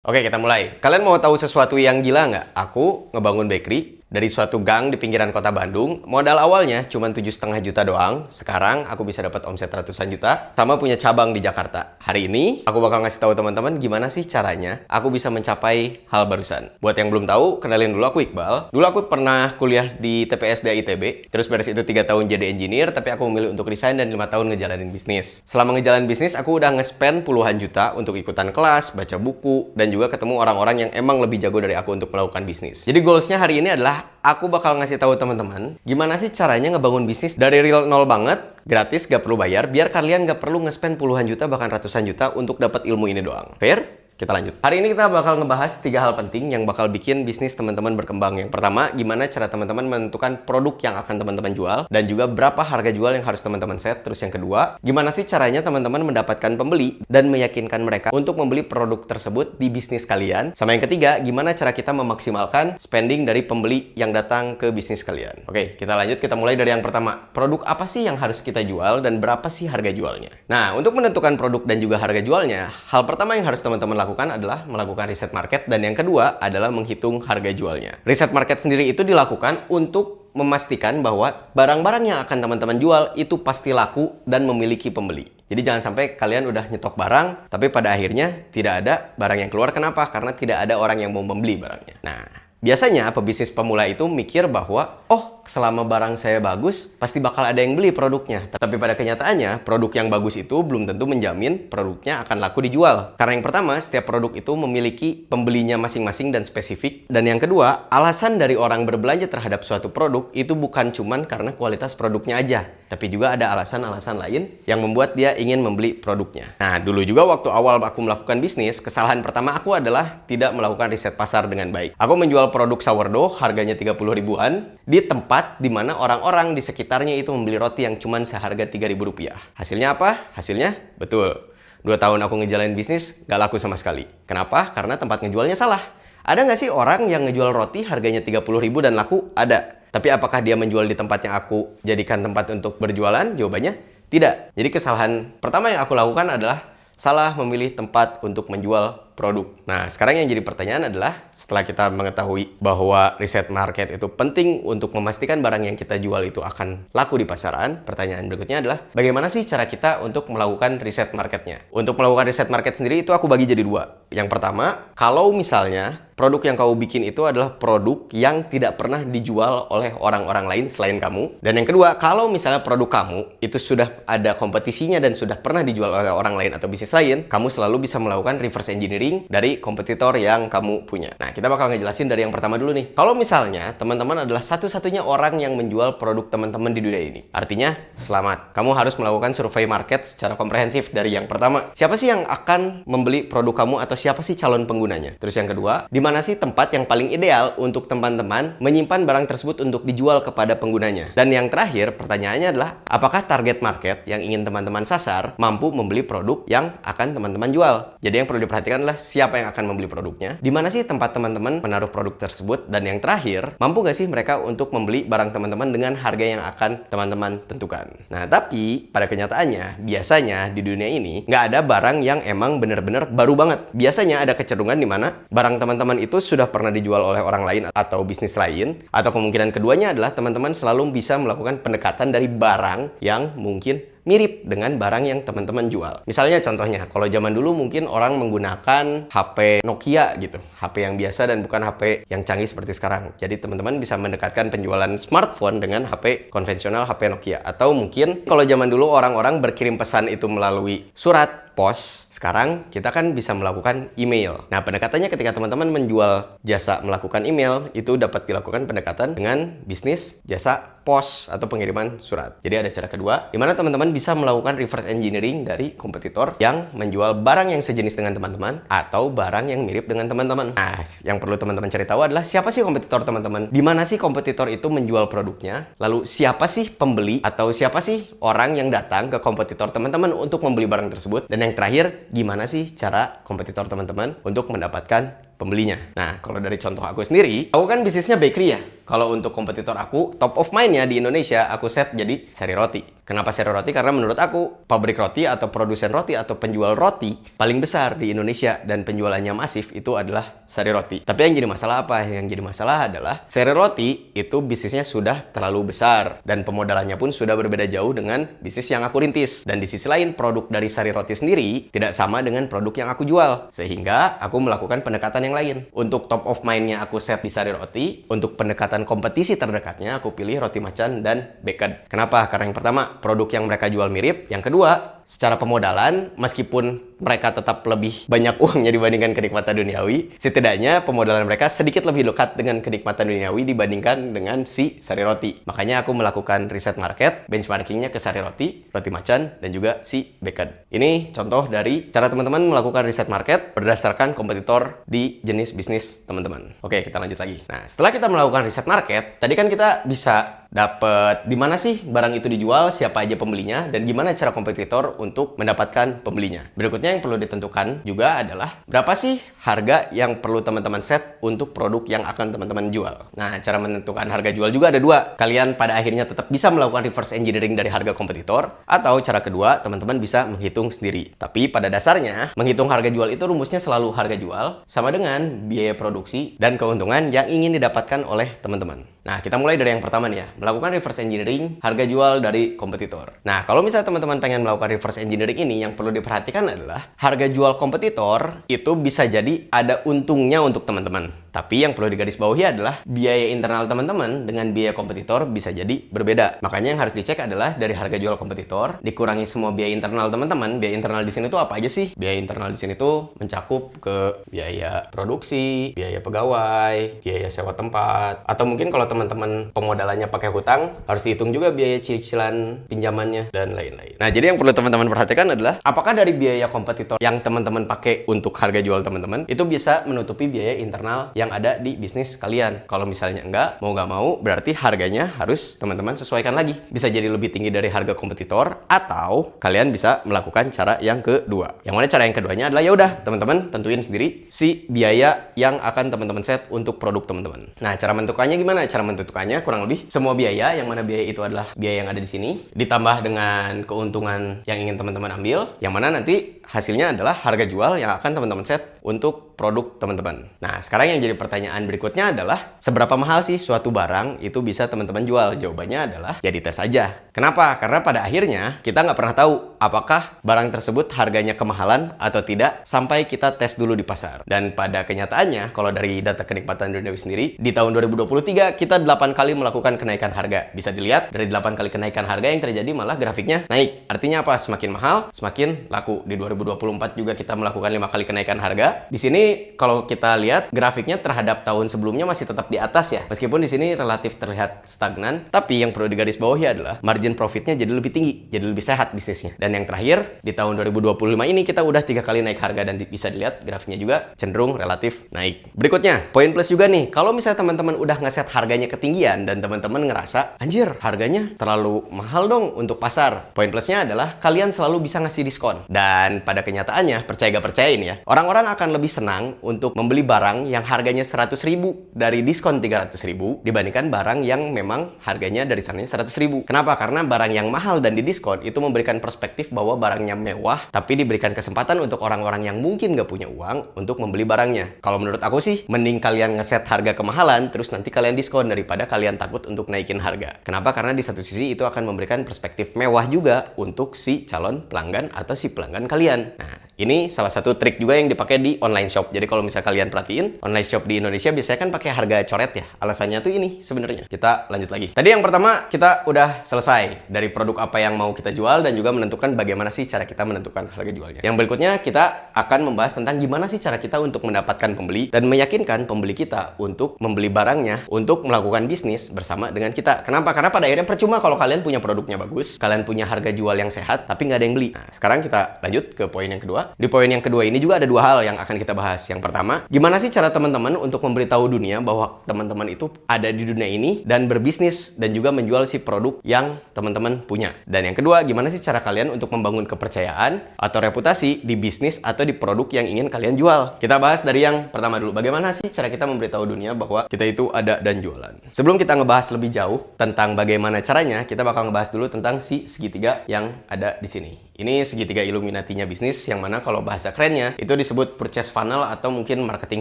Oke, kita mulai. Kalian mau tahu sesuatu yang gila nggak? Aku ngebangun bakery dari suatu gang di pinggiran kota Bandung. Modal awalnya cuma 7,5 juta doang. Sekarang aku bisa dapat omset ratusan juta, sama punya cabang di Jakarta. Hari ini aku bakal ngasih tahu teman-teman gimana sih caranya aku bisa mencapai hal barusan. Buat yang belum tahu, kenalin dulu, aku Iqbal. Dulu aku pernah kuliah di TPSD ITB. Terus beres itu 3 tahun jadi engineer, tapi aku memilih untuk resign dan 5 tahun ngejalanin bisnis. Selama ngejalanin bisnis, aku udah nge-spend puluhan juta untuk ikutan kelas, baca buku, dan juga ketemu orang-orang yang emang lebih jago dari aku untuk melakukan bisnis. Jadi goalsnya hari ini adalah aku bakal ngasih tahu teman-teman gimana sih caranya ngebangun bisnis dari real nol banget, gratis, gak perlu bayar, biar kalian gak perlu nge-spend puluhan juta bahkan ratusan juta untuk dapat ilmu ini doang. Fair? Kita lanjut. Hari ini kita bakal ngebahas 3 hal penting yang bakal bikin bisnis teman-teman berkembang. Yang pertama, gimana cara teman-teman menentukan produk yang akan teman-teman jual, dan juga berapa harga jual yang harus teman-teman set. Terus yang kedua, gimana sih caranya teman-teman mendapatkan pembeli dan meyakinkan mereka untuk membeli produk tersebut di bisnis kalian. Sama yang ketiga, gimana cara kita memaksimalkan spending dari pembeli yang datang ke bisnis kalian. Oke, kita lanjut. Kita mulai dari yang pertama. Produk apa sih yang harus kita jual dan berapa sih harga jualnya? Nah, untuk menentukan produk dan juga harga jualnya, hal pertama yang harus teman-teman lakukan adalah melakukan riset market, dan yang kedua adalah menghitung harga jualnya. Riset market sendiri itu dilakukan untuk memastikan bahwa barang-barang yang akan teman-teman jual itu pasti laku dan memiliki pembeli. Jadi jangan sampai kalian udah nyetok barang, tapi pada akhirnya tidak ada barang yang keluar. Kenapa? Karena tidak ada orang yang mau membeli barangnya. Nah, biasanya pebisnis pemula itu mikir bahwa, oh, selama barang saya bagus, pasti bakal ada yang beli produknya. Tapi pada kenyataannya, produk yang bagus itu belum tentu menjamin produknya akan laku dijual. Karena yang pertama, setiap produk itu memiliki pembelinya masing-masing dan spesifik. Dan yang kedua, alasan dari orang berbelanja terhadap suatu produk itu bukan cuman karena kualitas produknya aja, tapi juga ada alasan-alasan lain yang membuat dia ingin membeli produknya. Nah, dulu juga waktu awal aku melakukan bisnis, kesalahan pertama aku adalah tidak melakukan riset pasar dengan baik. Aku menjual produk sourdough harganya 30 ribuan di tempat di mana orang-orang di sekitarnya itu membeli roti yang cuma seharga 3.000 rupiah. Hasilnya apa? Hasilnya, betul, 2 tahun aku ngejalanin bisnis, gak laku sama sekali. Kenapa? Karena tempat ngejualnya salah. Ada nggak sih orang yang ngejual roti harganya 30 ribu dan laku? Ada. Tapi apakah dia menjual di tempat yang aku jadikan tempat untuk berjualan? Jawabannya, tidak. Jadi kesalahan pertama yang aku lakukan adalah salah memilih tempat untuk menjual produk. Nah, sekarang yang jadi pertanyaan adalah, setelah kita mengetahui bahwa riset market itu penting untuk memastikan barang yang kita jual itu akan laku di pasaran, pertanyaan berikutnya adalah, bagaimana sih cara kita untuk melakukan riset marketnya? Untuk melakukan riset market sendiri itu aku bagi jadi 2. Yang pertama, kalau misalnya produk yang kamu bikin itu adalah produk yang tidak pernah dijual oleh orang-orang lain selain kamu. Dan yang kedua, kalau misalnya produk kamu itu sudah ada kompetisinya dan sudah pernah dijual oleh orang lain atau bisnis lain, kamu selalu bisa melakukan reverse engineering dari kompetitor yang kamu punya. Nah, kita bakal ngejelasin dari yang pertama dulu nih. Kalau misalnya teman-teman adalah satu-satunya orang yang menjual produk teman-teman di dunia ini, artinya selamat. Kamu harus melakukan survei market secara komprehensif dari yang pertama. Siapa sih yang akan membeli produk kamu atau siapa sih calon penggunanya? Terus yang kedua, di mana sih tempat yang paling ideal untuk teman-teman menyimpan barang tersebut untuk dijual kepada penggunanya? Dan yang terakhir, pertanyaannya adalah, apakah target market yang ingin teman-teman sasar mampu membeli produk yang akan teman-teman jual? Jadi yang perlu diperhatikan adalah siapa yang akan membeli produknya, di mana sih tempat teman-teman menaruh produk tersebut, dan yang terakhir, mampu nggak sih mereka untuk membeli barang teman-teman dengan harga yang akan teman-teman tentukan. Nah, tapi pada kenyataannya, biasanya di dunia ini nggak ada barang yang emang bener-bener baru banget. Biasanya ada kecenderungan di mana barang teman-teman itu sudah pernah dijual oleh orang lain atau bisnis lain, atau kemungkinan keduanya adalah teman-teman selalu bisa melakukan pendekatan dari barang yang mungkin mirip dengan barang yang teman-teman jual. Misalnya contohnya, kalau zaman dulu mungkin orang menggunakan HP Nokia gitu, HP yang biasa dan bukan HP yang canggih seperti sekarang. Jadi teman-teman bisa mendekatkan penjualan smartphone dengan HP konvensional, HP Nokia. Atau mungkin kalau zaman dulu orang-orang berkirim pesan itu melalui surat pos, sekarang kita kan bisa melakukan email. Nah, pendekatannya ketika teman-teman menjual jasa melakukan email, itu dapat dilakukan pendekatan dengan bisnis jasa pos atau pengiriman surat. Jadi ada cara kedua, di mana teman-teman bisa melakukan reverse engineering dari kompetitor yang menjual barang yang sejenis dengan teman-teman atau barang yang mirip dengan teman-teman. Nah, yang perlu teman-teman cari tahu adalah siapa sih kompetitor teman-teman? Di mana sih kompetitor itu menjual produknya? Lalu siapa sih pembeli atau siapa sih orang yang datang ke kompetitor teman-teman untuk membeli barang tersebut? Dan yang terakhir, gimana sih cara kompetitor teman-teman untuk mendapatkan pembelinya? Nah, kalau dari contoh aku sendiri, aku kan bisnisnya bakery ya. Kalau untuk kompetitor aku, top of mind-nya di Indonesia aku set jadi Sari Roti. Kenapa Sari Roti? Karena menurut aku, pabrik roti atau produsen roti atau penjual roti paling besar di Indonesia dan penjualannya masif itu adalah Sari Roti. Tapi yang jadi masalah apa? Yang jadi masalah adalah Sari Roti itu bisnisnya sudah terlalu besar dan pemodalannya pun sudah berbeda jauh dengan bisnis yang aku rintis. Dan di sisi lain, produk dari Sari Roti sendiri tidak sama dengan produk yang aku jual. Sehingga aku melakukan pendekatan yang lain. Untuk top of mind-nya aku set di Sari Roti, untuk pendekatan kompetisi terdekatnya aku pilih roti macan dan Baked. Kenapa? Karena yang pertama, produk yang mereka jual mirip. Yang kedua, secara pemodalan, meskipun mereka tetap lebih banyak uangnya dibandingkan kenikmatan duniawi, setidaknya pemodalan mereka sedikit lebih dekat dengan kenikmatan duniawi dibandingkan dengan si Sari Roti. Makanya aku melakukan riset market, benchmarkingnya ke Sari Roti, roti macan, dan juga si Baked. Ini contoh dari cara teman-teman melakukan riset market berdasarkan kompetitor di jenis bisnis teman-teman. Oke, kita lanjut lagi. Nah, setelah kita melakukan riset market, tadi kan kita bisa dapat di mana sih barang itu dijual, siapa aja pembelinya, dan gimana cara kompetitor untuk mendapatkan pembelinya. Berikutnya yang perlu ditentukan juga adalah berapa sih harga yang perlu teman-teman set untuk produk yang akan teman-teman jual. Nah, cara menentukan harga jual juga ada dua. Kalian pada akhirnya tetap bisa melakukan reverse engineering dari harga kompetitor, atau cara kedua, teman-teman bisa menghitung sendiri. Tapi pada dasarnya, menghitung harga jual itu rumusnya selalu harga jual sama dengan biaya produksi dan keuntungan yang ingin didapatkan oleh teman-teman. Nah, kita mulai dari yang pertama nih ya, melakukan reverse engineering harga jual dari kompetitor. Nah, kalau misalnya teman-teman pengen melakukan reverse engineering ini, yang perlu diperhatikan adalah harga jual kompetitor itu bisa jadi ada untungnya untuk teman-teman. Tapi yang perlu digarisbawahi adalah biaya internal teman-teman dengan biaya kompetitor bisa jadi berbeda. Makanya yang harus dicek adalah dari harga jual kompetitor dikurangi semua biaya internal teman-teman. Biaya internal di sini tuh apa aja sih? Biaya internal di sini tuh mencakup ke biaya produksi, biaya pegawai, biaya sewa tempat, atau mungkin kalau teman-teman pemodalannya pakai hutang, harus dihitung juga biaya cicilan pinjamannya dan lain-lain. Nah, jadi yang perlu teman-teman perhatikan adalah apakah dari biaya kompetitor yang teman-teman pakai untuk harga jual teman-teman itu bisa menutupi biaya internal yang ada di bisnis kalian. Kalau misalnya enggak, mau nggak mau, berarti harganya harus teman-teman sesuaikan lagi. Bisa jadi lebih tinggi dari harga kompetitor, atau kalian bisa melakukan cara yang kedua. Yang mana cara yang keduanya adalah ya udah, teman-teman tentuin sendiri si biaya yang akan teman-teman set untuk produk teman-teman. Nah, cara menentukannya gimana? Cara menentukannya kurang lebih semua biaya, yang mana biaya itu adalah biaya yang ada di sini, ditambah dengan keuntungan yang ingin teman-teman ambil, yang mana nanti hasilnya adalah harga jual yang akan teman-teman set untuk produk teman-teman. Nah, sekarang yang jadi pertanyaan berikutnya adalah seberapa mahal sih suatu barang itu bisa teman-teman jual? Jawabannya adalah ya dites aja. Kenapa? Karena pada akhirnya kita nggak pernah tahu apakah barang tersebut harganya kemahalan atau tidak sampai kita tes dulu di pasar. Dan pada kenyataannya, kalau dari data kenikmatan duniawi sendiri, di tahun 2023 kita 8 kali melakukan kenaikan harga. Bisa dilihat dari 8 kali kenaikan harga yang terjadi malah grafiknya naik. Artinya apa? Semakin mahal, semakin laku. Di 2024 juga kita melakukan 5 kali kenaikan harga. Di sini kalau kita lihat grafiknya terhadap tahun sebelumnya masih tetap di atas ya. Meskipun di sini relatif terlihat stagnan, tapi yang perlu digarisbawahi adalah margin profitnya jadi lebih tinggi, jadi lebih sehat bisnisnya. Dan yang terakhir, di tahun 2025 ini kita udah 3 kali naik harga dan bisa dilihat grafiknya juga cenderung relatif naik. Berikutnya, poin plus juga nih. Kalau misalnya teman-teman udah ngeset harganya ketinggian dan teman-teman ngerasa, anjir, harganya terlalu mahal dong untuk pasar. Poin plusnya adalah kalian selalu bisa ngasih diskon. Dan pada kenyataannya, percaya gak percaya ini ya, orang-orang akan lebih senang untuk membeli barang yang harganya 100.000 dari diskon 300.000 dibandingkan barang yang memang harganya dari sananya 100.000. Kenapa? Karena barang yang mahal dan didiskon itu memberikan perspektif bahwa barangnya mewah, tapi diberikan kesempatan untuk orang-orang yang mungkin gak punya uang untuk membeli barangnya. Kalau menurut aku sih, mending kalian ngeset harga kemahalan, terus nanti kalian diskon daripada kalian takut untuk naikin harga. Kenapa? Karena di satu sisi itu akan memberikan perspektif mewah juga untuk si calon pelanggan atau si pelanggan kalian. Nah, ini salah satu trik juga yang dipakai di online shop. Jadi kalau misalnya kalian perhatiin, online shop di Indonesia biasanya kan pakai harga coret ya. Alasannya tuh ini sebenarnya. Kita lanjut lagi. Tadi yang pertama kita udah selesai dari produk apa yang mau kita jual dan juga menentukan bagaimana sih cara kita menentukan harga jualnya. Yang berikutnya kita akan membahas tentang gimana sih cara kita untuk mendapatkan pembeli dan meyakinkan pembeli kita untuk membeli barangnya, untuk melakukan bisnis bersama dengan kita. Kenapa? Karena pada akhirnya percuma kalau kalian punya produknya bagus, kalian punya harga jual yang sehat, tapi nggak ada yang beli. Nah, sekarang kita lanjut ke poin yang kedua. Di poin yang kedua ini juga ada dua hal yang akan kita bahas. Yang pertama, gimana sih cara teman-teman untuk memberitahu dunia bahwa teman-teman itu ada di dunia ini dan berbisnis dan juga menjual si produk yang teman-teman punya. Dan yang kedua, gimana sih cara kalian untuk membangun kepercayaan atau reputasi di bisnis atau di produk yang ingin kalian jual. Kita bahas dari yang pertama dulu. Bagaimana sih cara kita memberitahu dunia bahwa kita itu ada dan jualan. Sebelum kita ngebahas lebih jauh tentang bagaimana caranya, kita bakal ngebahas dulu tentang si segitiga yang ada di sini. Ini segitiga Illuminati-nya bisnis, yang mana kalau bahasa kerennya itu disebut purchase funnel atau mungkin marketing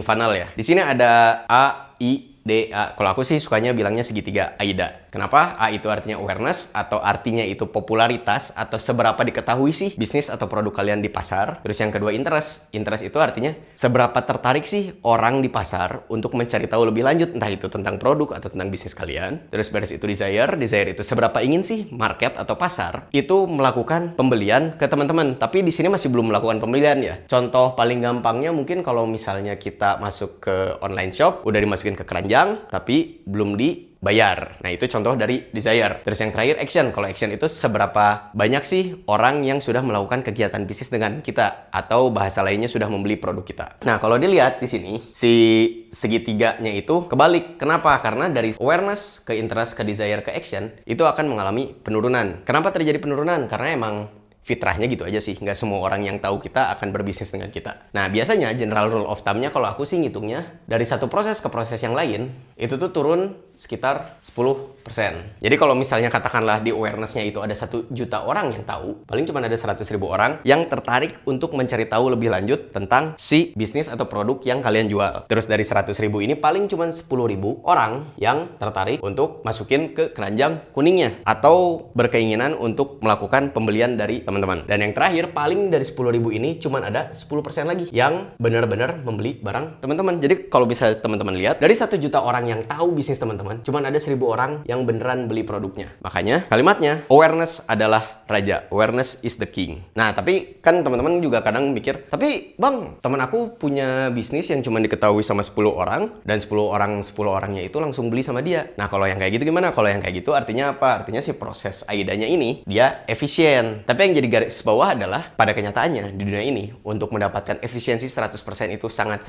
funnel ya. Di sini ada A, I, D, A. Kalau aku sih sukanya bilangnya segitiga AIDA. Kenapa? A itu artinya awareness, atau artinya itu popularitas, atau seberapa diketahui sih bisnis atau produk kalian di pasar. Terus yang kedua interest. Interest itu artinya seberapa tertarik sih orang di pasar untuk mencari tahu lebih lanjut, entah itu tentang produk atau tentang bisnis kalian. Terus beres itu desire. Desire itu seberapa ingin sih market atau pasar itu melakukan pembelian ke teman-teman. Tapi di sini masih belum melakukan pembelian ya. Contoh paling gampangnya mungkin kalau misalnya kita masuk ke online shop, udah dimasukin ke keranjang, tapi belum dibayar. Nah, itu contoh dari desire. Terus yang terakhir action. Kalau action itu seberapa banyak sih orang yang sudah melakukan kegiatan bisnis dengan kita, atau bahasa lainnya sudah membeli produk kita. Nah, kalau dilihat di sini, si segitiganya itu kebalik. Kenapa? Karena dari awareness ke interest ke desire ke action itu akan mengalami penurunan. Kenapa terjadi penurunan? Karena emang fitrahnya gitu aja sih. Nggak semua orang yang tahu kita akan berbisnis dengan kita. Nah, biasanya general rule of thumb-nya kalau aku sih ngitungnya, dari satu proses ke proses yang lain, itu tuh turun sekitar 10%. Jadi kalau misalnya katakanlah di awareness-nya itu ada 1 juta orang yang tahu, paling cuma ada 100.000 orang yang tertarik untuk mencari tahu lebih lanjut tentang si bisnis atau produk yang kalian jual. Terus dari 100.000 ini paling cuma 10.000 orang yang tertarik untuk masukin ke keranjang kuningnya, atau berkeinginan untuk melakukan pembelian dari teman-teman. Dan yang terakhir, paling dari 10.000 ini cuma ada 10% lagi yang benar-benar membeli barang teman-teman. Jadi kalau bisa teman-teman lihat, dari 1 juta orang yang tahu bisnis teman-teman, cuma ada 1.000 orang yang beneran beli produknya. Makanya kalimatnya, awareness adalah raja. Awareness is the king. Nah, tapi kan teman-teman juga kadang mikir, tapi bang, teman aku punya bisnis yang cuma diketahui sama 10 orang, dan 10 orangnya itu langsung beli sama dia. Nah, kalau yang kayak gitu gimana? Kalau yang kayak gitu artinya apa? Artinya si proses AIDA-nya ini, dia efisien. Tapi yang jadi garis bawah adalah, pada kenyataannya di dunia ini, untuk mendapatkan efisiensi 100% itu sangat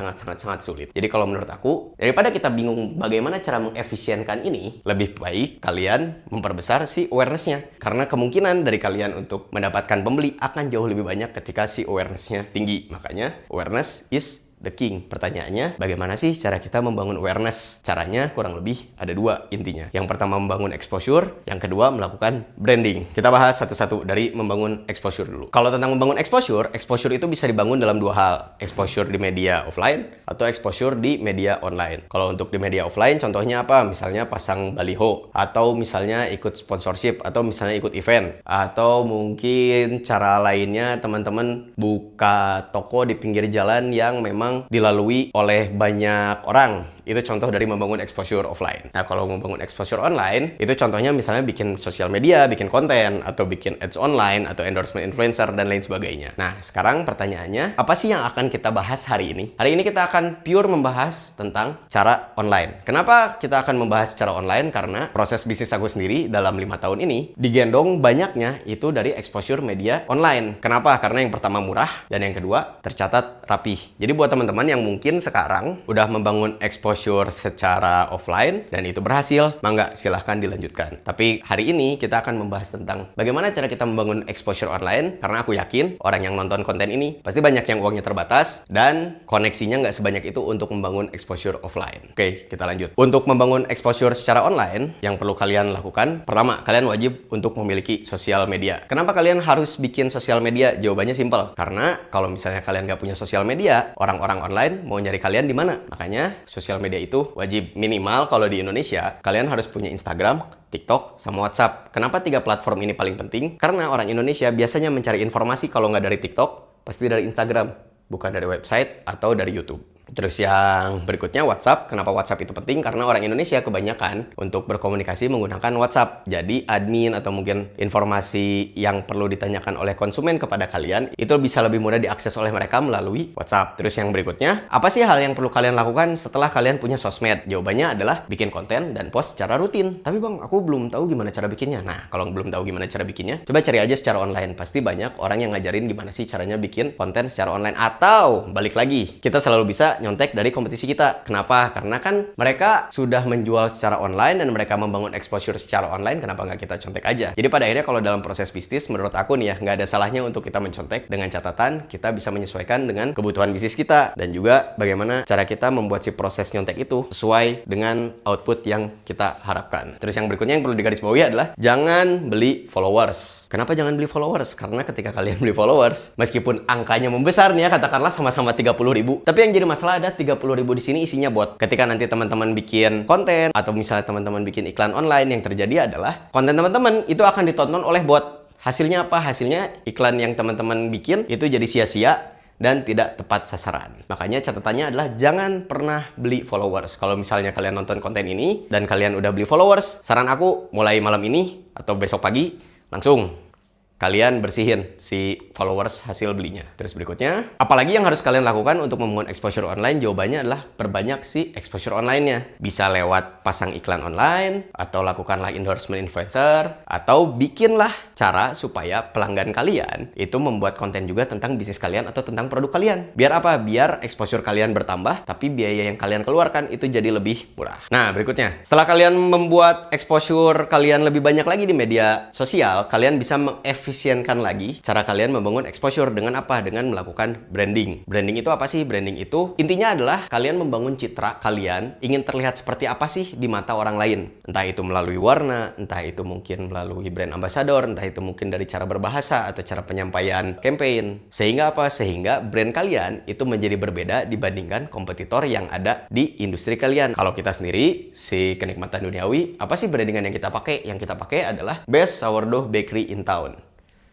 sulit. Jadi kalau menurut aku, daripada kita bingung bagaimana cara mengefisienkan ini, lebih baik kalian memperbesar si awareness-nya. Karena kemungkinan dari kalian untuk mendapatkan pembeli akan jauh lebih banyak ketika si awareness-nya tinggi. Makanya awareness is the king. Pertanyaannya, bagaimana sih cara kita membangun awareness? Caranya kurang lebih ada 2 intinya. Yang pertama membangun exposure, yang kedua melakukan branding. Kita bahas satu-satu dari membangun exposure dulu. Kalau tentang membangun exposure itu bisa dibangun dalam 2 hal. Exposure di media offline atau exposure di media online. Kalau untuk di media offline contohnya apa? Misalnya pasang baliho, atau misalnya ikut sponsorship, atau misalnya ikut event, atau mungkin cara lainnya teman-teman buka toko di pinggir jalan yang memang dilalui oleh banyak orang. Itu contoh dari membangun exposure offline. Nah, kalau membangun exposure online, itu contohnya misalnya bikin sosial media, bikin konten, atau bikin ads online, atau endorsement influencer, dan lain sebagainya. Nah, sekarang pertanyaannya, apa sih yang akan kita bahas hari ini? Hari ini kita akan pure membahas tentang cara online. Kenapa kita akan membahas cara online? Karena proses bisnis aku sendiri dalam 5 tahun ini, digendong banyaknya itu dari exposure media online. Kenapa? Karena yang pertama murah, dan yang kedua tercatat rapih. Jadi buat teman-teman yang mungkin sekarang udah membangun exposure secara offline dan itu berhasil, mangga silahkan dilanjutkan. Tapi hari ini kita akan membahas tentang bagaimana cara kita membangun exposure online, karena aku yakin orang yang nonton konten ini pasti banyak yang uangnya terbatas dan koneksinya nggak sebanyak itu untuk membangun exposure offline. Oke, kita lanjut. Untuk membangun exposure secara online, yang perlu kalian lakukan, pertama, kalian wajib untuk memiliki sosial media. Kenapa kalian harus bikin sosial media? Jawabannya simpel. Karena kalau misalnya kalian nggak punya sosial media, orang-orang online mau nyari kalian di mana? Makanya sosial media itu wajib. Minimal kalau di Indonesia, kalian harus punya Instagram, TikTok, sama WhatsApp. Kenapa 3 platform ini paling penting? Karena orang Indonesia biasanya mencari informasi kalau nggak dari TikTok, pasti dari Instagram, bukan dari website atau dari YouTube. Terus yang berikutnya WhatsApp. Kenapa WhatsApp itu penting? Karena orang Indonesia kebanyakan untuk berkomunikasi menggunakan WhatsApp. Jadi admin atau mungkin informasi yang perlu ditanyakan oleh konsumen kepada kalian itu bisa lebih mudah diakses oleh mereka melalui WhatsApp. Terus yang berikutnya, apa sih hal yang perlu kalian lakukan setelah kalian punya sosmed? Jawabannya adalah bikin konten dan post secara rutin. Tapi bang, aku belum tahu gimana cara bikinnya. Nah, kalau belum tahu gimana cara bikinnya, coba cari aja secara online. Pasti banyak orang yang ngajarin gimana sih caranya bikin konten secara online. Atau balik lagi, kita selalu bisa nyontek dari kompetisi kita. Kenapa? Karena kan mereka sudah menjual secara online dan mereka membangun exposure secara online, kenapa nggak kita contek aja? Jadi pada akhirnya kalau dalam proses bisnis, menurut aku nih ya, nggak ada salahnya untuk kita mencontek dengan catatan kita bisa menyesuaikan dengan kebutuhan bisnis kita dan juga bagaimana cara kita membuat si proses nyontek itu sesuai dengan output yang kita harapkan. Terus yang berikutnya yang perlu digarisbawahi adalah jangan beli followers. Kenapa jangan beli followers? Karena ketika kalian beli followers, meskipun angkanya membesar nih ya, katakanlah sama-sama 30.000, tapi yang jadi masalah ada 30.000 di sini isinya bot. Ketika nanti teman-teman bikin konten atau misalnya teman-teman bikin iklan online, yang terjadi adalah konten teman-teman itu akan ditonton oleh bot. Hasilnya apa? Hasilnya iklan yang teman-teman bikin itu jadi sia-sia dan tidak tepat sasaran. Makanya catatannya adalah jangan pernah beli followers. Kalau misalnya kalian nonton konten ini dan kalian udah beli followers, saran aku mulai malam ini atau besok pagi langsung kalian bersihin si followers hasil belinya. Terus berikutnya, apalagi yang harus kalian lakukan untuk membangun exposure online? Jawabannya adalah perbanyak si exposure online-nya. Bisa lewat pasang iklan online, atau lakukanlah endorsement influencer, atau bikinlah cara supaya pelanggan kalian itu membuat konten juga tentang bisnis kalian atau tentang produk kalian. Biar apa? Biar exposure kalian bertambah, tapi biaya yang kalian keluarkan itu jadi lebih murah. Nah, berikutnya, setelah kalian membuat exposure kalian lebih banyak lagi di media sosial, kalian bisa efisienkan lagi cara kalian membangun exposure dengan apa? Dengan melakukan branding. Branding itu apa sih? Branding itu intinya adalah kalian membangun citra kalian ingin terlihat seperti apa sih di mata orang lain. Entah itu melalui warna, entah itu mungkin melalui brand ambassador, entah itu mungkin dari cara berbahasa atau cara penyampaian campaign. Sehingga apa? Sehingga brand kalian itu menjadi berbeda dibandingkan kompetitor yang ada di industri kalian. Kalau kita sendiri, si Kenikmatan Duniawi, apa sih brandingan yang kita pakai? Yang kita pakai adalah Best Sourdough Bakery in Town.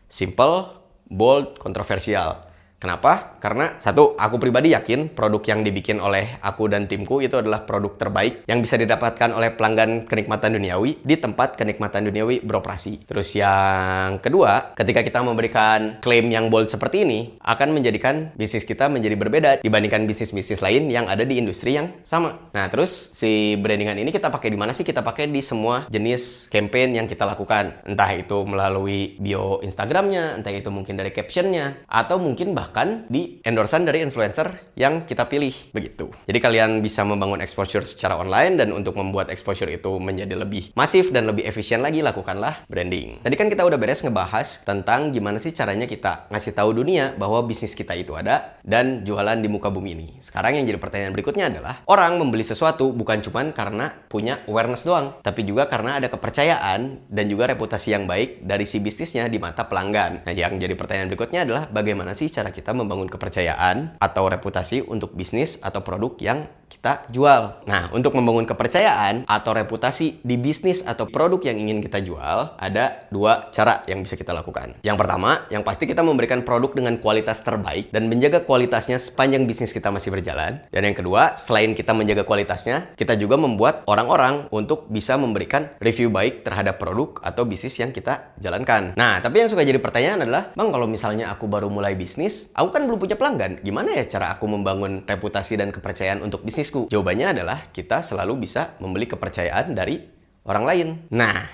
Simple, bold, kontroversial. Kenapa? Karena satu, aku pribadi yakin produk yang dibikin oleh aku dan timku itu adalah produk terbaik yang bisa didapatkan oleh pelanggan Kenikmatan Duniawi di tempat Kenikmatan Duniawi beroperasi. Terus yang kedua, ketika kita memberikan klaim yang bold seperti ini, akan menjadikan bisnis kita menjadi berbeda dibandingkan bisnis-bisnis lain yang ada di industri yang sama. Nah, terus si brandingan ini kita pakai di mana sih? Kita pakai di semua jenis campaign yang kita lakukan. Entah itu melalui bio Instagramnya, entah itu mungkin dari captionnya, atau mungkin bahkan di endorsan dari influencer yang kita pilih, begitu. Jadi kalian bisa membangun exposure secara online, dan untuk membuat exposure itu menjadi lebih masif dan lebih efisien lagi, lakukanlah branding. Tadi kan kita udah beres ngebahas tentang gimana sih caranya kita ngasih tahu dunia bahwa bisnis kita itu ada dan jualan di muka bumi ini. Sekarang yang jadi pertanyaan berikutnya adalah, orang membeli sesuatu bukan cuma karena punya awareness doang, tapi juga karena ada kepercayaan dan juga reputasi yang baik dari si bisnisnya di mata pelanggan. Nah, yang jadi pertanyaan berikutnya adalah bagaimana sih cara kita membangun kepercayaan atau reputasi untuk bisnis atau produk yang kita jual. Nah, untuk membangun kepercayaan atau reputasi di bisnis atau produk yang ingin kita jual, ada dua cara yang bisa kita lakukan. Yang pertama, yang pasti kita memberikan produk dengan kualitas terbaik dan menjaga kualitasnya sepanjang bisnis kita masih berjalan. Dan yang kedua, selain kita menjaga kualitasnya, kita juga membuat orang-orang untuk bisa memberikan review baik terhadap produk atau bisnis yang kita jalankan. Nah, tapi yang suka jadi pertanyaan adalah, Bang, kalau misalnya aku baru mulai bisnis, aku kan belum punya pelanggan. Gimana ya cara aku membangun reputasi dan kepercayaan untuk bisnisku? Jawabannya adalah kita selalu bisa membeli kepercayaan dari orang lain. Nah,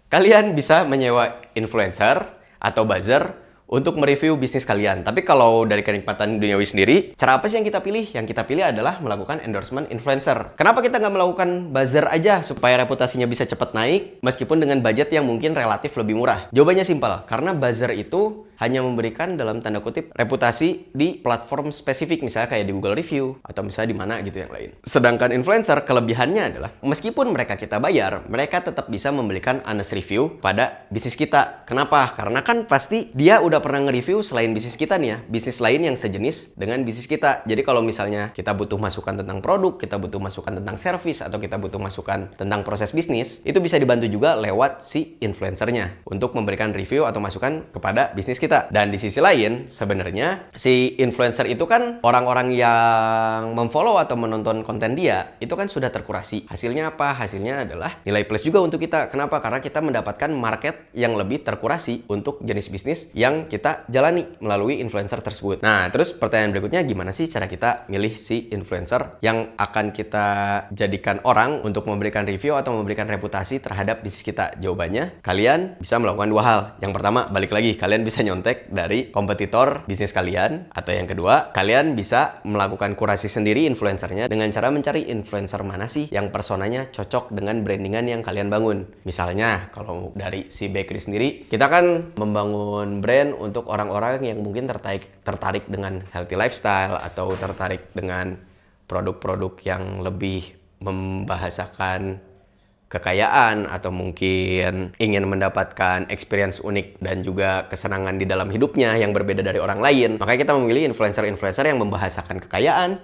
kalian bisa menyewa influencer atau buzzer untuk mereview bisnis kalian. Tapi kalau dari Kenikmatan Duniawi sendiri, cara apa sih yang kita pilih? Yang kita pilih adalah melakukan endorsement influencer. Kenapa kita nggak melakukan buzzer aja supaya reputasinya bisa cepat naik meskipun dengan budget yang mungkin relatif lebih murah? Jawabannya simpel, karena buzzer itu hanya memberikan dalam tanda kutip reputasi di platform spesifik, misalnya kayak di Google Review atau misalnya di mana gitu yang lain. Sedangkan influencer kelebihannya adalah meskipun mereka kita bayar, mereka tetap bisa memberikan honest review pada bisnis kita. Kenapa? Karena kan pasti dia udah pernah nge-review selain bisnis kita nih ya, bisnis lain yang sejenis dengan bisnis kita. Jadi kalau misalnya kita butuh masukan tentang produk, kita butuh masukan tentang service, atau kita butuh masukan tentang proses bisnis, itu bisa dibantu juga lewat si influencernya untuk memberikan review atau masukan kepada bisnis kita. kita. Dan di sisi lain, sebenarnya si influencer itu kan orang-orang yang memfollow atau menonton konten dia, itu kan sudah terkurasi. Hasilnya apa? Hasilnya adalah nilai plus juga untuk kita. Kenapa? Karena kita mendapatkan market yang lebih terkurasi untuk jenis bisnis yang kita jalani melalui influencer tersebut. Nah, terus pertanyaan berikutnya, gimana sih cara kita milih si influencer yang akan kita jadikan orang untuk memberikan review atau memberikan reputasi terhadap bisnis kita? Jawabannya, kalian bisa melakukan dua hal. Yang pertama, balik lagi, kalian bisa nyontek dari kompetitor bisnis kalian. Atau yang kedua, kalian bisa melakukan kurasi sendiri influencernya dengan cara mencari influencer mana sih yang personanya cocok dengan brandingan yang kalian bangun. Misalnya, kalau dari si bakery sendiri, kita kan membangun brand untuk orang-orang yang mungkin tertarik dengan healthy lifestyle atau tertarik dengan produk-produk yang lebih membahasakan kekayaan atau mungkin ingin mendapatkan experience unik dan juga kesenangan di dalam hidupnya yang berbeda dari orang lain. Makanya kita memilih influencer-influencer yang membahasakan kekayaan,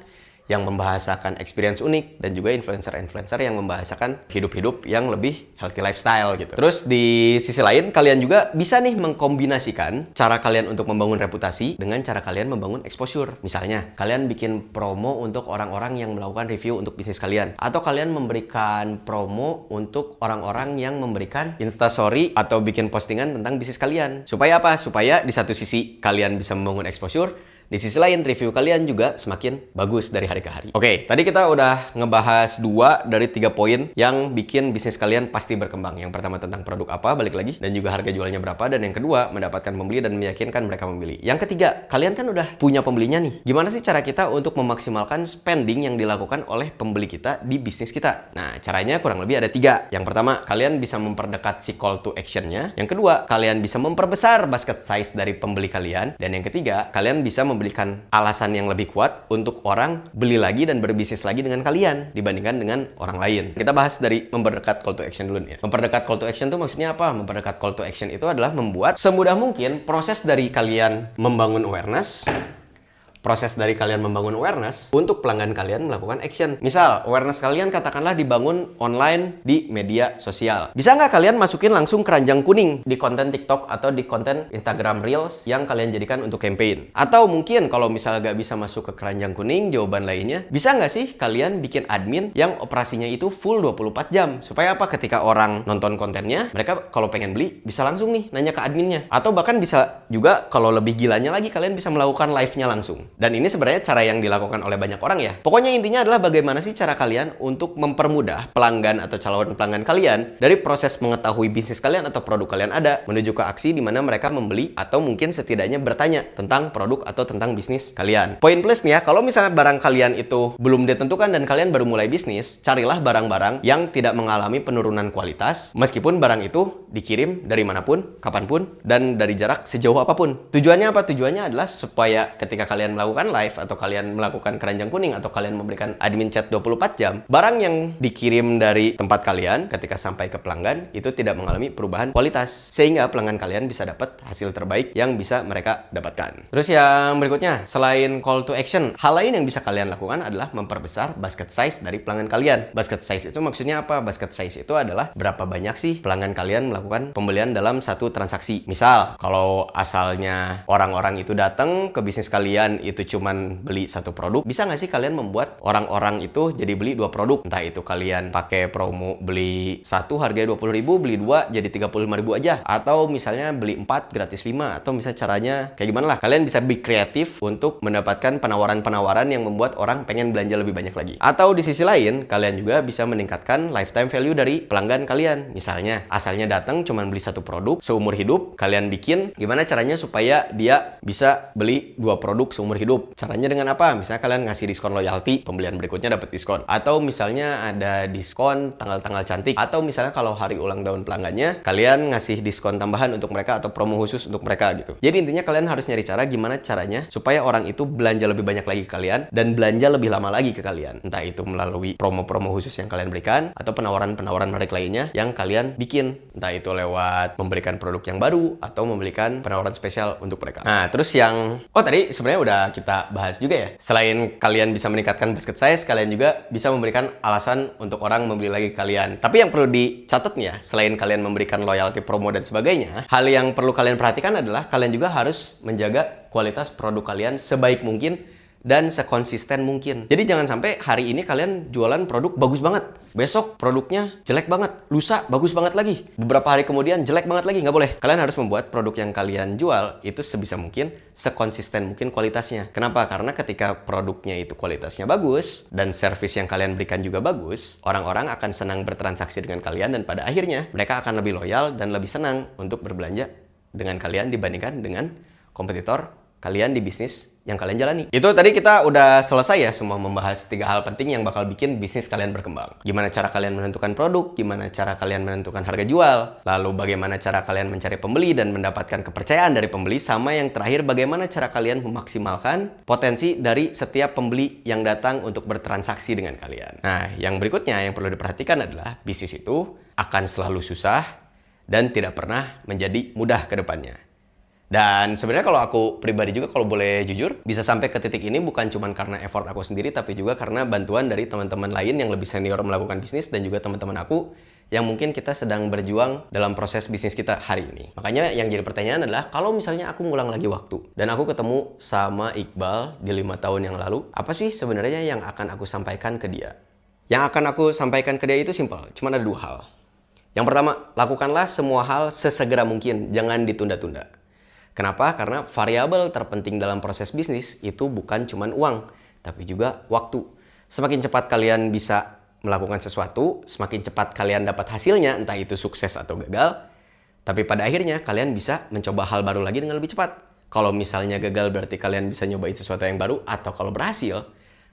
yang membahasakan experience unik, dan juga influencer-influencer yang membahasakan hidup-hidup yang lebih healthy lifestyle gitu. Terus di sisi lain, kalian juga bisa nih mengkombinasikan cara kalian untuk membangun reputasi dengan cara kalian membangun exposure. Misalnya, kalian bikin promo untuk orang-orang yang melakukan review untuk bisnis kalian. Atau kalian memberikan promo untuk orang-orang yang memberikan instastory atau bikin postingan tentang bisnis kalian. Supaya apa? Supaya di satu sisi kalian bisa membangun exposure, di sisi lain, review kalian juga semakin bagus dari hari ke hari. Oke, tadi kita udah ngebahas 2 dari 3 poin yang bikin bisnis kalian pasti berkembang. Yang pertama tentang produk apa, balik lagi, dan juga harga jualnya berapa. Dan yang kedua, mendapatkan pembeli dan meyakinkan mereka membeli. Yang ketiga, kalian kan udah punya pembelinya nih. Gimana sih cara kita untuk memaksimalkan spending yang dilakukan oleh pembeli kita di bisnis kita? Nah, caranya kurang lebih ada 3. Yang pertama, kalian bisa memperdekat si call to action-nya. Yang kedua, kalian bisa memperbesar basket size dari pembeli kalian. Dan yang ketiga, kalian bisa memberikan alasan yang lebih kuat untuk orang beli lagi dan berbisnis lagi dengan kalian dibandingkan dengan orang lain. Kita bahas dari memperdekat call to action dulu nih ya. Memperdekat call to action itu maksudnya apa? Memperdekat call to action itu adalah membuat semudah mungkin proses dari kalian membangun awareness untuk pelanggan kalian melakukan action. Misal, awareness kalian katakanlah dibangun online di media sosial. Bisa nggak kalian masukin langsung keranjang kuning di konten TikTok atau di konten Instagram Reels yang kalian jadikan untuk campaign? Atau mungkin kalau misal nggak bisa masuk ke keranjang kuning, jawaban lainnya, bisa nggak sih kalian bikin admin yang operasinya itu full 24 jam? Supaya apa? Ketika orang nonton kontennya, mereka kalau pengen beli, bisa langsung nih nanya ke adminnya. Atau bahkan bisa juga kalau lebih gilanya lagi, kalian bisa melakukan live-nya langsung. Dan ini sebenarnya cara yang dilakukan oleh banyak orang ya. Pokoknya intinya adalah bagaimana sih cara kalian untuk mempermudah pelanggan atau calon pelanggan kalian dari proses mengetahui bisnis kalian atau produk kalian ada menuju ke aksi di mana mereka membeli atau mungkin setidaknya bertanya tentang produk atau tentang bisnis kalian. Poin plus nih ya, kalau misalnya barang kalian itu belum ditentukan dan kalian baru mulai bisnis, carilah barang-barang yang tidak mengalami penurunan kualitas meskipun barang itu dikirim dari manapun, kapanpun, dan dari jarak sejauh apapun. Tujuannya apa? Tujuannya adalah supaya ketika kalian melakukan live atau kalian melakukan keranjang kuning atau kalian memberikan admin chat 24 jam, barang yang dikirim dari tempat kalian ketika sampai ke pelanggan itu tidak mengalami perubahan kualitas sehingga pelanggan kalian bisa dapat hasil terbaik yang bisa mereka dapatkan. Terus yang berikutnya, selain call to action, hal lain yang bisa kalian lakukan adalah memperbesar basket size dari pelanggan kalian. Basket size itu maksudnya apa? Basket size itu adalah berapa banyak sih pelanggan kalian melakukan pembelian dalam satu transaksi. Misal, kalau asalnya orang-orang itu datang ke bisnis kalian itu cuman beli satu produk, bisa nggak sih kalian membuat orang-orang itu jadi beli 2 produk? Entah itu kalian pakai promo beli 1 harganya 20.000, beli 2 jadi 35.000 aja. Atau misalnya beli 4 gratis 5. Atau misalnya caranya kayak gimana lah. Kalian bisa be kreatif untuk mendapatkan penawaran-penawaran yang membuat orang pengen belanja lebih banyak lagi. Atau di sisi lain, kalian juga bisa meningkatkan lifetime value dari pelanggan kalian. Misalnya, asalnya datang cuman beli satu produk seumur hidup, kalian bikin gimana caranya supaya dia bisa beli 2 produk seumur hidup. Caranya dengan apa? Misalnya kalian ngasih diskon loyalty, pembelian berikutnya dapat diskon. Atau misalnya ada diskon tanggal-tanggal cantik. Atau misalnya kalau hari ulang tahun pelanggannya, kalian ngasih diskon tambahan untuk mereka atau promo khusus untuk mereka gitu. Jadi intinya kalian harus nyari cara gimana caranya supaya orang itu belanja lebih banyak lagi ke kalian dan belanja lebih lama lagi ke kalian. Entah itu melalui promo-promo khusus yang kalian berikan atau penawaran-penawaran menarik lainnya yang kalian bikin. Entah itu lewat memberikan produk yang baru atau memberikan penawaran spesial untuk mereka. Nah, terus yang tadi sebenarnya udah kita bahas juga ya. Selain kalian bisa meningkatkan basket size, kalian juga bisa memberikan alasan untuk orang membeli lagi kalian. Tapi yang perlu dicatat nih ya, selain kalian memberikan loyalty promo dan sebagainya, hal yang perlu kalian perhatikan adalah kalian juga harus menjaga kualitas produk kalian sebaik mungkin dan sekonsisten mungkin. Jadi jangan sampai hari ini kalian jualan produk bagus banget, besok produknya jelek banget, lusa bagus banget lagi, beberapa hari kemudian jelek banget lagi. Nggak boleh. Kalian harus membuat produk yang kalian jual itu sebisa mungkin, sekonsisten mungkin kualitasnya. Kenapa? Karena ketika produknya itu kualitasnya bagus dan service yang kalian berikan juga bagus, orang-orang akan senang bertransaksi dengan kalian dan pada akhirnya mereka akan lebih loyal dan lebih senang untuk berbelanja dengan kalian dibandingkan dengan kompetitor kalian di bisnis yang kalian jalani. Itu tadi kita udah selesai ya semua membahas 3 hal penting yang bakal bikin bisnis kalian berkembang. Gimana cara kalian menentukan produk, gimana cara kalian menentukan harga jual, lalu bagaimana cara kalian mencari pembeli dan mendapatkan kepercayaan dari pembeli, sama yang terakhir bagaimana cara kalian memaksimalkan potensi dari setiap pembeli yang datang untuk bertransaksi dengan kalian. Nah, yang berikutnya yang perlu diperhatikan adalah bisnis itu akan selalu susah dan tidak pernah menjadi mudah ke depannya. Dan sebenarnya kalau aku pribadi juga, kalau boleh jujur, bisa sampai ke titik ini bukan cuma karena effort aku sendiri, tapi juga karena bantuan dari teman-teman lain yang lebih senior melakukan bisnis dan juga teman-teman aku yang mungkin kita sedang berjuang dalam proses bisnis kita hari ini. Makanya yang jadi pertanyaan adalah, kalau misalnya aku ngulang lagi waktu dan aku ketemu sama Iqbal di 5 tahun yang lalu, apa sih sebenarnya yang akan aku sampaikan ke dia? Yang akan aku sampaikan ke dia itu simpel, cuma ada 2 hal. Yang pertama, lakukanlah semua hal sesegera mungkin, jangan ditunda-tunda. Kenapa? Karena variabel terpenting dalam proses bisnis itu bukan cuma uang, tapi juga waktu. Semakin cepat kalian bisa melakukan sesuatu, semakin cepat kalian dapat hasilnya, entah itu sukses atau gagal. Tapi pada akhirnya kalian bisa mencoba hal baru lagi dengan lebih cepat. Kalau misalnya gagal berarti kalian bisa nyobain sesuatu yang baru, atau kalau berhasil,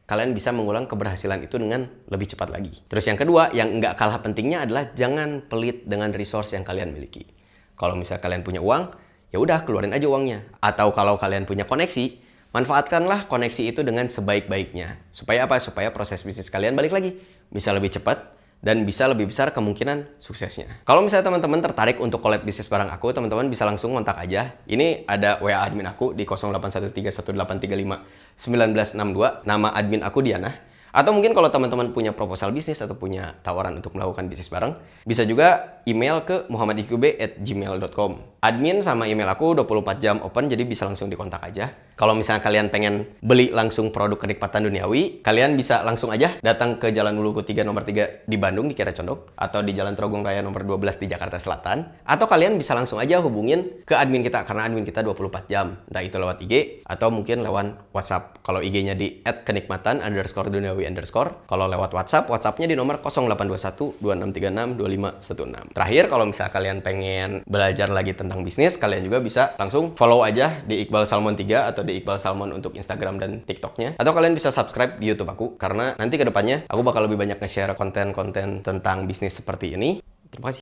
kalian bisa mengulang keberhasilan itu dengan lebih cepat lagi. Terus yang kedua, yang nggak kalah pentingnya adalah jangan pelit dengan resource yang kalian miliki. Kalau misalnya kalian punya uang, ya udah keluarin aja uangnya. Atau kalau kalian punya koneksi, manfaatkanlah koneksi itu dengan sebaik-baiknya. Supaya apa? Supaya proses bisnis kalian balik lagi bisa lebih cepat dan bisa lebih besar kemungkinan suksesnya. Kalau misalnya teman-teman tertarik untuk collab bisnis bareng aku, teman-teman bisa langsung kontak aja. Ini ada WA admin aku di 081318351962. Nama admin aku Diana. Atau mungkin kalau teman-teman punya proposal bisnis atau punya tawaran untuk melakukan bisnis bareng, bisa juga email ke muhammadiqube@gmail.com. Admin sama email aku 24 jam open, jadi bisa langsung dikontak aja. Kalau misalnya kalian pengen beli langsung produk kenikmatan duniawi, kalian bisa langsung aja datang ke Jalan Wuluku 3 nomor 3 di Bandung di Kiara Condong, atau di Jalan Trogong Raya nomor 12 di Jakarta Selatan, atau kalian bisa langsung aja hubungin ke admin kita, karena admin kita 24 jam, entah itu lewat IG atau mungkin lewat WhatsApp. Kalau IG-nya di @kenikmatan_duniawi_. Kalau lewat WhatsApp, WhatsApp-nya di nomor 082126362516. Terakhir, kalau misalnya kalian pengen belajar lagi tentang bisnis, kalian juga bisa langsung follow aja di Iqbal Salmon 3 atau di Iqbal Salmon untuk Instagram dan TikTok-nya. Atau kalian bisa subscribe di YouTube aku, karena nanti ke depannya aku bakal lebih banyak nge-share konten-konten tentang bisnis seperti ini. Terima kasih.